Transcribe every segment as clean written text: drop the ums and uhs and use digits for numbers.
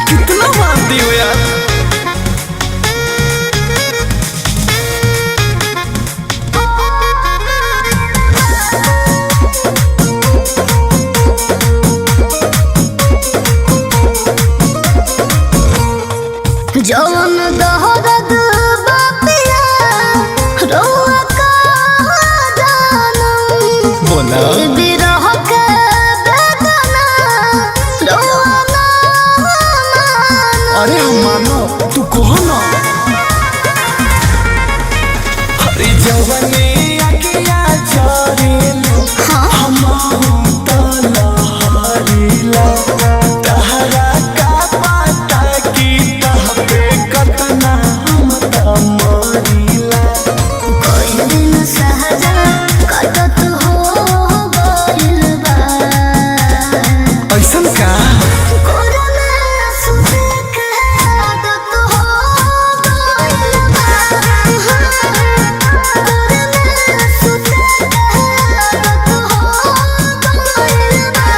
कितना मानती हो यार। जौन दहरद बापिया रोआ का जानम बोला बिरह के बेदना रोआ ना मानम। अरे हम मानो तू कहो ना। अरे जवने आगिया चरेलो हम तो लहरीला तहरा का पता की तह पे कतना हम त मरीला। कोई दिन सहजा कटत हो गइल बा ऐसन का कोरोना सुते के आदत हो गइल बा। कोरोना सुते के आदत हो गइल बा।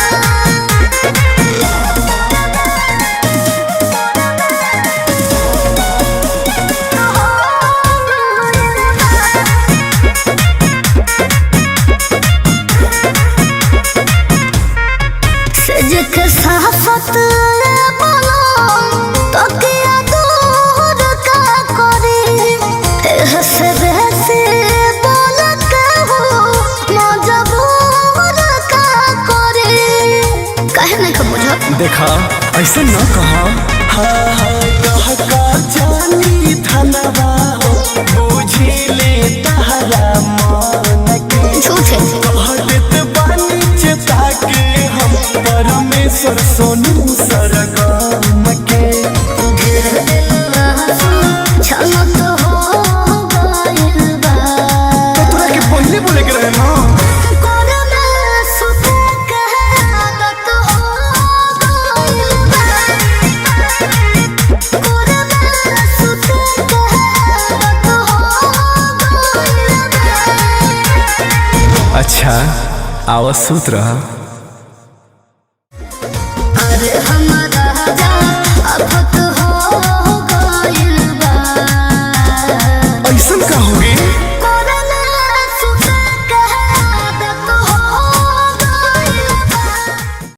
सजक साफत बोलो तो क्या दूर का करे हंसे बहसे बोल के हो मजबूर का करे कहे नहीं खा मुझे देखा ऐसे न कहा। हाँ हाँ कह का जानी धनवा हो बुझिले तहरा मन के झूठे कहत बानी चेता के हम परमेश्वर सोनू सरगम के। छलत हो गइल बा तो तोरा के पहले बोले के रहे ना। कोरोना सुते के आदत हो गइल बा। कोरोना सुते के आदत हो गइल बा। अच्छा आवाज सूत रहा।